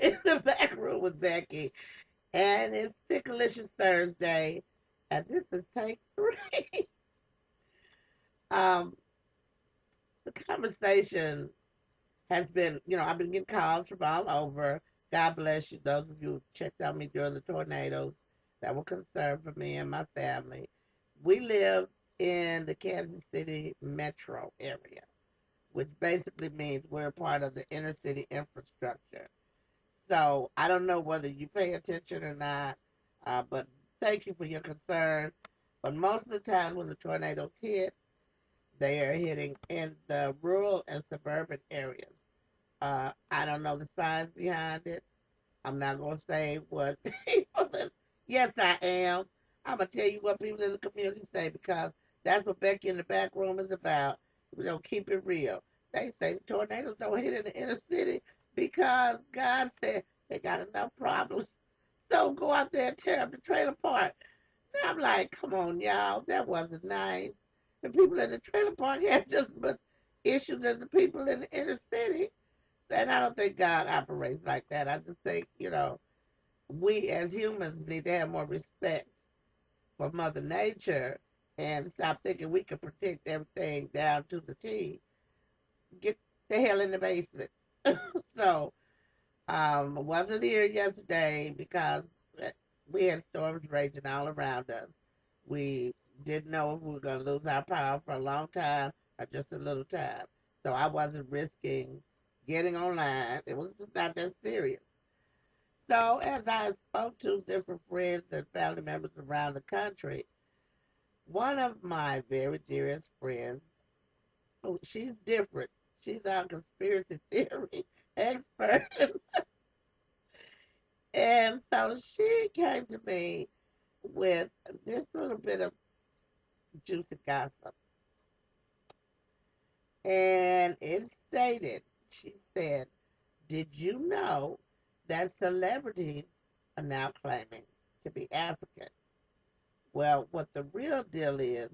in the back room with Becky, and it's Thickalicious Thursday, and this is take three. um, the conversation has been, I've been getting calls from all over. God bless you, those of you who checked on me during the tornadoes that were concerned for me and my family. We live in the Kansas City metro area, which basically means we're part of the inner city infrastructure. So I don't know whether you pay attention or not, but thank you for your concern. But most of the time when the tornadoes hit, they are hitting in the rural and suburban areas. I don't know the science behind it. I'm not going to say what people, yes, I am. I'm going to tell you what people in the community say because that's what Becky in the back room is about. Keep it real. They say the tornadoes don't hit in the inner city because God said they got enough problems. So go out there and tear up the trailer park. Now I'm like, come on, y'all. That wasn't nice. The people in the trailer park have just as much issues as the people in the inner city. And I don't think God operates like that. I just think, we as humans need to have more respect for Mother Nature and stop thinking we can protect everything down to the T. Get the hell in the basement. So, wasn't here yesterday because we had storms raging all around us. We didn't know if we were going to lose our power for a long time or just a little time. So I wasn't risking getting online. It was just not that serious. So as I spoke to different friends and family members around the country, one of my very dearest friends, she's different. She's our conspiracy theory expert. And so she came to me with this little bit of juicy gossip. And it stated, she said, did you know that celebrities are now claiming to be African? Well, what the real deal is,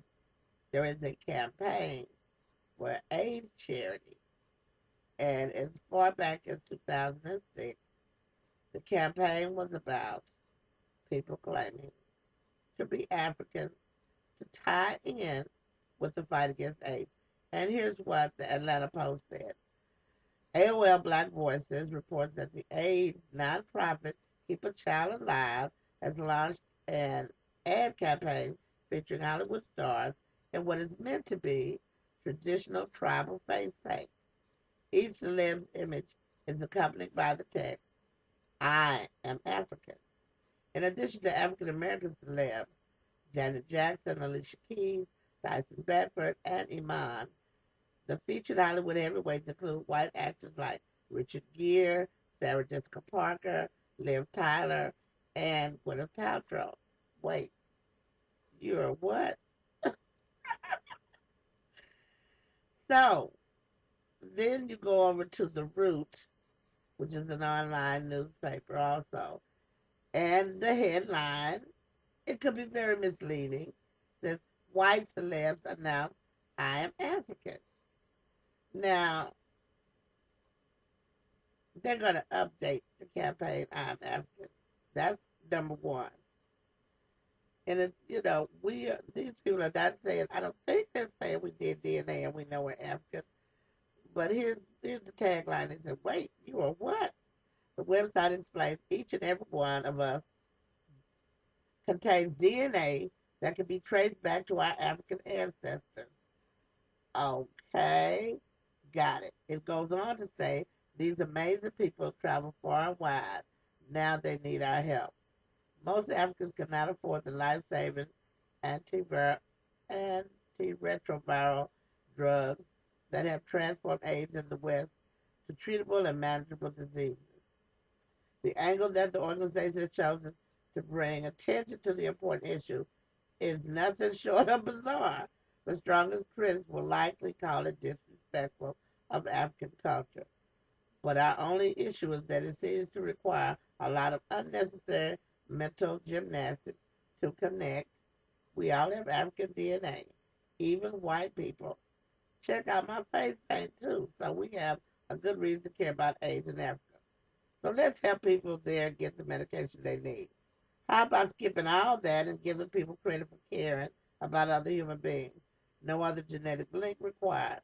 there is a campaign for AIDS charity. And as far back as 2006, the campaign was about people claiming to be African to tie in with the fight against AIDS. And here's what the Atlanta Post says. AOL Black Voices reports that the AIDS nonprofit Keep a Child Alive has launched an ad campaign featuring Hollywood stars in what is meant to be traditional tribal face paint. Each celeb's image is accompanied by the text, I am African. In addition to African American celebs, Janet Jackson, Alicia Keys, Tyson Bedford, and Iman, the featured Hollywood heavyweights include white actors like Richard Gere, Sarah Jessica Parker, Liv Tyler, and Gwyneth Paltrow. Wait, you're what? So, then you go over to The Root, which is an online newspaper also. And the headline, it could be very misleading, says, white celebs announce I am African. Now, they're going to update the campaign I'm African. That's number one. And these people are not saying. I don't think they're saying we did DNA and we know we're African. But here's the tagline. They said, "Wait, you are what?" The website explains each and every one of us contains DNA that can be traced back to our African ancestors. Okay, got it. It goes on to say these amazing people travel far and wide. Now they need our help. Most Africans cannot afford the life-saving antiretroviral drugs that have transformed AIDS in the West to treatable and manageable diseases. The angle that the organization has chosen to bring attention to the important issue is nothing short of bizarre. The strongest critics will likely call it disrespectful of African culture. But our only issue is that it seems to require a lot of unnecessary mental gymnastics to connect. We all have African DNA, even white people. Check out my face paint too. So we have a good reason to care about AIDS in Africa. So let's help people there get the medication they need. How about skipping all that and giving people credit for caring about other human beings? No other genetic link required.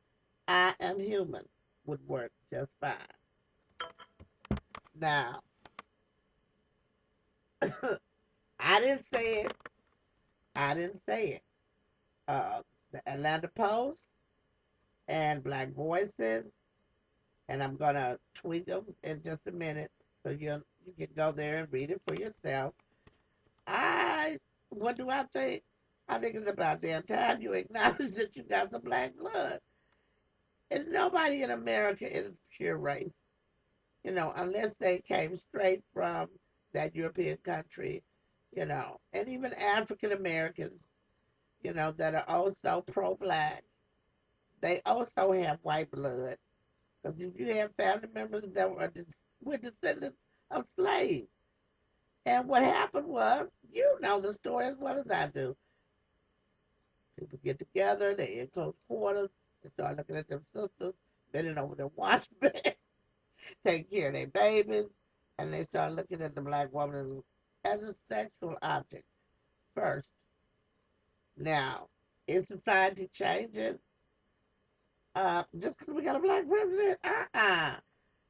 I am human would work just fine. Now, I didn't say it. I didn't say it. The Atlanta Post and Black Voices, and I'm gonna tweet them in just a minute, so you can go there and read it for yourself. I what do I think? I think it's about damn time you acknowledge that you got some black blood. And nobody in America is pure race, unless they came straight from that European country, and even African Americans, that are also pro black, they also have white blood. Because if you have family members that were descendants of slaves, and what happened was, you know the story as well as I do. People get together, they in close quarters, they start looking at their sisters, bending over their wash bed, taking care of their babies, and they start looking at the black woman as a sexual object first. Now, is society changing? Just because we got a black president?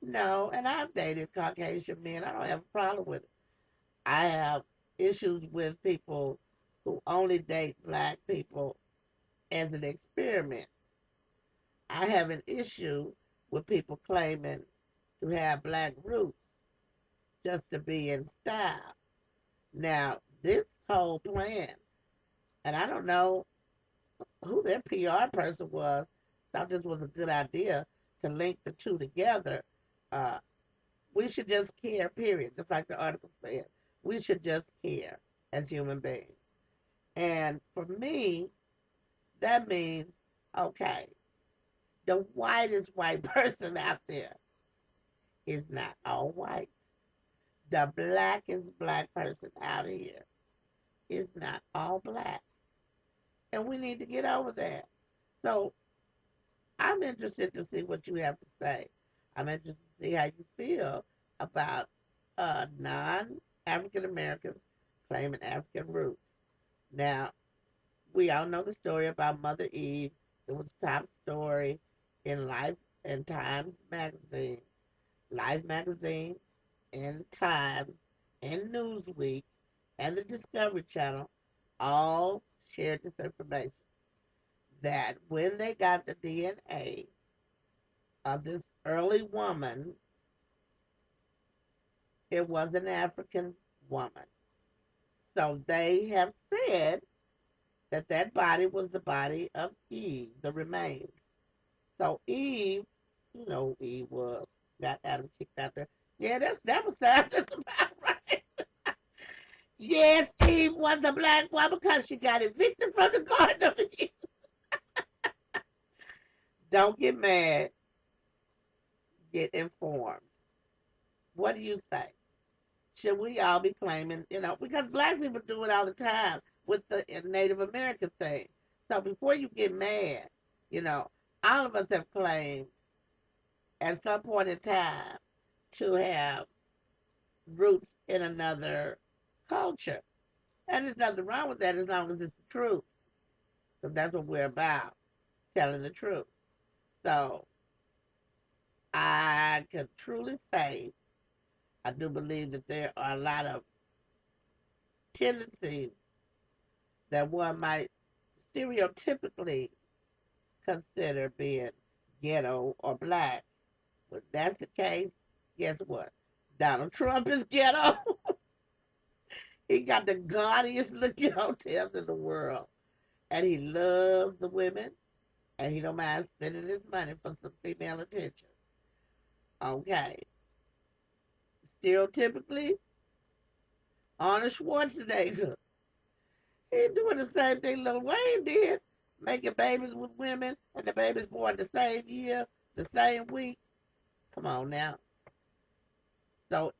No, and I've dated Caucasian men. I don't have a problem with it. I have issues with people who only date black people as an experiment. I have an issue with people claiming to have black roots just to be in style. Now, this whole plan, and I don't know who their PR person was, thought this was a good idea to link the two together. Uh, we should just care, period. Just like the article said. We should just care as human beings. And for me, that means, okay, the whitest white person out there is not all white. The blackest black person out here is not all black. And we need to get over that. So I'm interested to see what you have to say. I'm interested to see how you feel about non African Americans claiming African roots. Now, we all know the story about Mother Eve. It was top story in Life and Times magazine, Life magazine, and Times, and Newsweek, and the Discovery Channel all shared this information that when they got the DNA of this early woman, it was an African woman. So they have said that that body was the body of Eve, the remains. So Eve, you know who Eve was, got Adam kicked out there. Yeah, that was sound just about right. Yes, Eve was a black woman because she got evicted from the Garden of Eden. Don't get mad, get informed. What do you say? Should we all be claiming, because black people do it all the time with the Native American thing. So before you get mad, you know, all of us have claimed at some point in time to have roots in another culture. And there's nothing wrong with that as long as it's the truth, because that's what we're about, telling the truth. So I can truly say I do believe that there are a lot of tendencies that one might stereotypically consider being ghetto or black. But that's the case, guess what? Donald Trump is ghetto. He got the gaudiest looking hotels in the world. And he loves the women. And he don't mind spending his money for some female attention. Okay. Stereotypically, Arnold Schwarzenegger. He doing the same thing Lil Wayne did. Making babies with women. And the babies born the same year, the same week. Come on now. So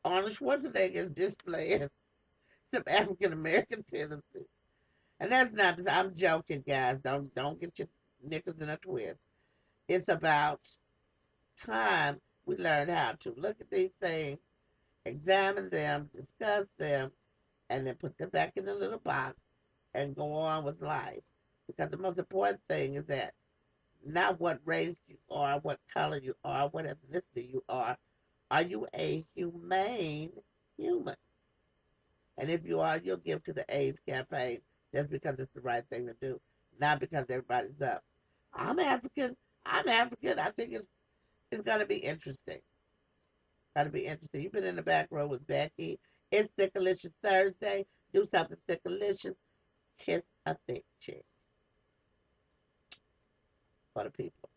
Arnold Schwarzenegger is displaying some African American tendencies. And that's not I'm joking, guys. Don't get your knickers in a twist. It's about time We learn how to look at these things, examine them, discuss them, and then put them back in the little box and go on with life. Because the most important thing is that not what race you are, what color you are, what ethnicity you are. Are you a humane human? And if you are, you'll give to the AIDS campaign just because it's the right thing to do, not because everybody's up. I'm African. I'm African. I think it's going to be interesting. Got to be interesting. You've been in the back row with Becky. It's Thickalicious Thursday. Do something thickalicious. Kiss a thick chick for the people.